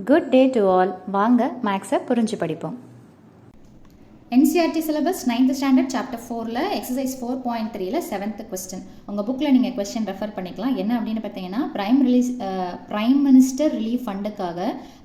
Good day to all. வாங்க மேக்ஸை புரிஞ்சு படிப்போம். NCERT syllabus 9th standard chapter 4ல எக்ஸசைஸ் 4.3ல 7th கொஸ்டின். உங்கள் புக்கில் நீங்கள் கொஸ்டின் ரெஃபர் பண்ணிக்கலாம். என்ன அப்படின்னு பார்த்தீங்கன்னா, பிரைம் மினிஸ்டர் ரிலீஃப் ஃபண்டுக்காக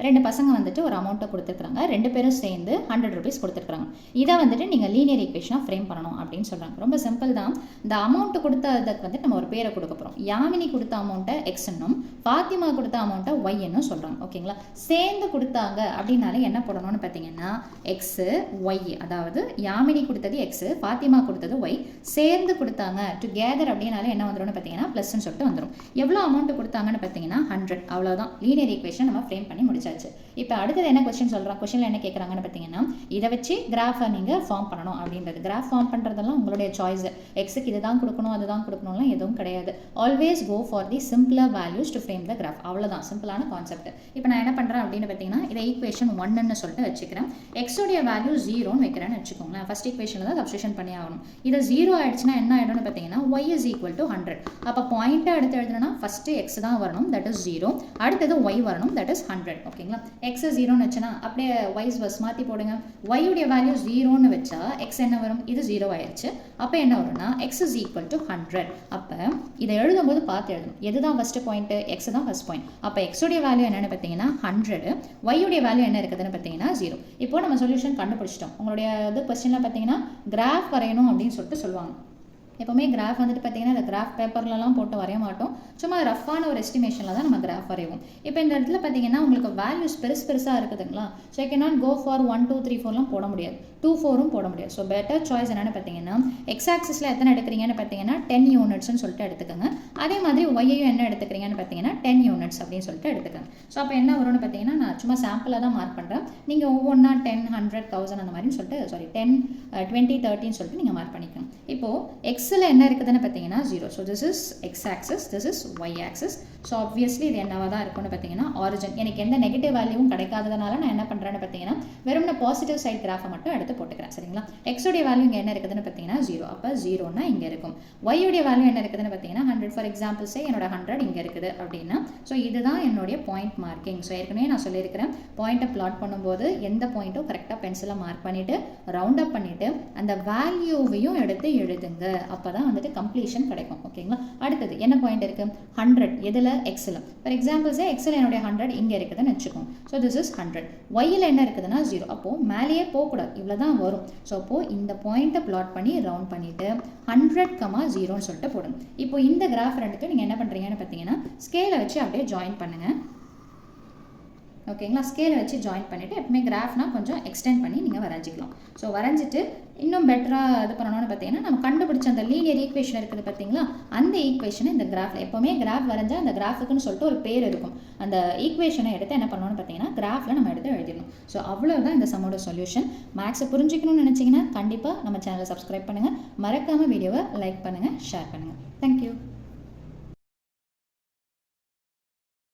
ரெண்டு பசங்க வந்துட்டு ஒரு அமௌண்ட்டை கொடுத்துருக்காங்க. ரெண்டு பேரும் சேர்ந்து 100 rupees கொடுத்துருக்காங்க. இதை வந்துட்டு நீங்கள் லீனியர் ஈக்குவேஷனாக ஃப்ரேம் பண்ணணும் அப்படின்னு சொல்கிறாங்க. ரொம்ப சிம்பிள் தான். இந்த அமௌண்ட்டு கொடுத்ததுக்கு வந்துட்டு நம்ம ஒரு பேரை கொடுக்க போகிறோம். யாமினி கொடுத்த அமௌண்ட்டை எக்ஸ்ன்னும் ஃபாத்திமா கொடுத்த அமௌண்ட்டை ஒய்ன்னு சொல்கிறாங்க. ஓகேங்களா? சேர்ந்து கொடுத்தாங்க அப்படின்னாலே என்ன போடணும்னு பார்த்தீங்கன்னா, எக்ஸு ஒய், அதாவது யாமினி கொடுத்தது எக்ஸ், ஃபாத்திமா கொடுத்தது ஒய், சேர்ந்து கொடுத்தாங்க டுகெதர் அப்படின்னாலே என்ன வந்துடும் பார்த்தீங்கன்னா ப்ளஸ்ன்னு சொல்லிட்டு வந்துடும். எவ்வளோ அமௌண்ட் கொடுத்தாங்கன்னு பார்த்தீங்கன்னா 100. அவ்வளோதான். லீனியர் ஈக்குவேஷன் நம்ம ஃப்ரேம் பண்ணி முடிச்சாச்சு. இப்போ அடுத்தது என்ன கொஸ்டின் சொல்கிறோம், கொஸ்டினில் என்ன கேட்குறாங்கன்னு பார்த்தீங்கன்னா, இதை வச்சு கிராஃபை நீங்கள் ஃபார்ம் பண்ணணும் அப்படின்றது. கிராஃப் ஃபார்ம் பண்ணுறதெல்லாம் உங்களுடைய சாய்ஸ். எக்ஸுக்கு இது தான் கொடுக்கணும் அதுதான் கொடுக்கணும்லாம் எதுவும் கிடையாது. Always go for the simpler values to frame the graph. அவ்வளோதான், சிம்பிளான கான்செப்ட். இப்போ நான் என்ன பண்ணுறேன் அப்படின்னு பார்த்தீங்கன்னா, இதை ஈக்குவேஷன் 1ன்னு சொல்லிட்டு வச்சுக்கிறேன். எக்ஸோடைய வேல்யூ 0ன்னு வைக்கிறேன்னு வச்சுக்கோங்களேன். ஃபர்ஸ்ட் ஈக்குவேஷனில் தான் சப்ஸ்டியூஷன் பண்ணி ஆகணும். இது 0 ஆயிடுச்சுன்னா என்ன ஆகிடும்னு பார்த்தீங்கன்னா, y is equal to 100. அப்போ பாயிண்ட்டை எடுத்து எழுதுனா ஃபஸ்ட்டு எக்ஸ் தான் வரணும், தட் இஸ் 0. அடுத்தது y வரணும், தட் இஸ் 100. ஓகேங்களா? எக்ஸ் 0ன்னு வச்சுன்னா அப்படியே வைஸ் வர்ஸ் மாற்றி போடுங்க. y உடைய வேல்யூ 0ன்னு வச்சா எக்ஸ் என்ன வரும், இது 0 ஆயிடுச்சு. அப்போ என்ன வரும்னா எக்ஸ் இஸ் ஈக்குவல் டு 100. அப்போ இதை எழுதும்போது பார்த்து எழுதணும். எதுதான் ஃபஸ்ட்டு பாயிண்ட்டு, எக்ஸ் தான் ஃபஸ்ட் பாயிண்ட். அப்போ எக்ஸுடைய வேல்யூ என்னென்னு பார்த்தீங்கன்னா 100, y உடைய வேல்யூ என்ன இருக்குதுன்னு பார்த்தீங்கன்னா 0. இப்போ நம்ம சொல்யூஷன் கண்டுபிடிச்சிட்டோம். உங்களுடைய இது கொஸ்டினில் பார்த்தீங்கன்னா கிராஃப் வரையணும் அப்படின்னு சொல்லிட்டு சொல்லுவாங்க. எப்போவுமே கிராஃப் வந்துட்டு பார்த்தீங்கன்னா இந்த கிராஃப் பேப்பர்லலாம் போட்டு வரைய மாட்டோம். சும்மா ரஃப்பான ஒரு எஸ்டிமேஷனில் தான் நம்ம கிராஃப் வரைவோம். இப்போ இந்த இடத்துல பார்த்தீங்கன்னா உங்களுக்கு வேல்யூஸ் பெருசாக இருக்குதுங்களா. So I can not go for 1 2 3 4லாம் போட முடியாது, 2 4ம் போட முடியாது. ஸோ பெட்டர் சாய்ஸ் என்னென்னு பார்த்தீங்கன்னா, எக்ஸ் ஆக்சிஸில் எத்தனை எடுக்கிறீங்கன்னு பார்த்தீங்கன்னா 10 யூனிட்ஸ்னு சொல்லிட்டு எடுத்துக்கோங்க. அதே மாதிரி ஒய்யையும் என்ன எடுத்துக்கிறீங்கன்னு பார்த்தீங்கன்னா 10 யூனிட்ஸ் அப்படின்னு சொல்லிட்டு எடுத்துக்கோங்க. ஸோ அப்போ என்ன வரும்னு பார்த்தீங்கன்னா, நான் சும்மா சாம்பிளாக தான் மார்க் பண்ணுறேன். நீங்கள் ஒவ்வொன்றா 10 100 1000 அந்த மாதிரின்னு சொல்லிட்டு 10 20 30ன்னு சொல்லிட்டு நீங்கள் மார்க் பண்ணிக்கணும். இப்போது எக்ஸில் என்ன இருக்குதுன்னு பார்த்தீங்கன்னா 0. So this is X axis, this is Y axis. So obviously இது என்னவாக தான் இருக்கும்னு பார்த்தீங்கன்னா ஆரிஜின். எனக்கு எந்த நெகட்டிவ் வேல்யூவும் கிடைக்காததுனால நான் என்ன பண்ணுறேன்னு பார்த்தீங்கன்னா வெறும் பாசிட்டிவ் சைட் கிராஃபை மட்டும் எடுத்து போட்டுக்கிறேன். சரிங்களா? எக்ஸோடைய வேல்யூ இங்கே என்ன இருக்குதுன்னு பார்த்தீங்கன்னா 0. அப்போ 0னா இங்கே இருக்கும். ஒய்யுடைய வேல்யூ என்ன இருக்குதுன்னு பார்த்தீங்கன்னா 100. ஃபார் எக்ஸாம்பிள் சே என்னோட 100 இங்கே இருக்குது அப்படின்னா, ஸோ இதுதான் என்னுடைய பாயிண்ட் மார்க்கிங். ஸோ ஏற்கனவே நான் சொல்லியிருக்கிறேன், பாயிண்ட்டை பிளாட் பண்ணும்போது எந்த பாயிண்ட்டும் கரெக்டாக பென்சிலை மார்க் பண்ணிவிட்டு ரவுண்ட் அப் பண்ணிவிட்டு அந்த வேல்யூவையும் எடுத்து எழுதுங்க. அப்போ தான் வந்துட்டு கம்ப்ளீஷன் கிடைக்கும். ஓகேங்களா? அடுத்தது என்ன பாயிண்ட் இருக்குது, 100 எதில், எக்ஸில். ஃபார் எக்ஸாம்பிள்ஸே எக்ஸில் என்னுடைய 100 இங்கே இருக்குதுன்னு வச்சுக்கோங்க. So this is 100. ஒய்யில் என்ன இருக்குதுன்னா 0. அப்போது மேலேயே போகக்கூடாது, இவ்வளோ தான் வரும். ஸோ அப்போது இந்த பாயிண்ட்டை பிளாட் பண்ணி ரவுண்ட் பண்ணிவிட்டு 100,0ன்னு சொல்லிட்டு போடுங்க. இப்போ இந்த கிராஃப் ரெண்டுக்கும் நீங்கள் என்ன பண்ணுறீங்கன்னு பார்த்தீங்கன்னா, ஸ்கேலை வச்சு அப்படியே ஜாயின் பண்ணுங்கள். ஓகேங்களா? ஸ்கேலை வச்சு ஜாயின் பண்ணிவிட்டு எப்பவுமே கிராஃப்னால் கொஞ்சம் எக்ஸ்டெண்ட் பண்ணி நீங்கள் வரைஞ்சிக்கலாம். ஸோ வரைஞ்சிட்டு இன்னும் பெட்டராக இது பண்ணணும்னு பார்த்தீங்கன்னா, நம்ம கண்டுபிடிச்ச அந்த லீனியர் ஈக்குவேஷன் இருக்குது பார்த்தீங்களா, அந்த ஈக்குவேஷனை இந்த கிராஃபில் எப்போவுமே கிராஃப் வரைஞ்சால் அந்த கிராஃபுக்குன்னு சொல்லிட்டு ஒரு பேர் இருக்கும். அந்த ஈக்குவேஷனை எடுத்து என்ன பண்ணணும்னு பார்த்தீங்கன்னா கிராஃபில் நம்ம எடுத்து எழுதிடணும். ஸோ அவ்வளோதான் இந்த சம்மோட சொல்யூஷன். மேக்ஸை புரிஞ்சிக்கணும்னு நினச்சிங்கன்னா கண்டிப்பாக நம்ம சேனலை சப்ஸ்கிரைப் பண்ணுங்கள். மறக்காமல் வீடியோவை லைக் பண்ணுங்கள், ஷேர் பண்ணுங்கள். தேங்க்யூ.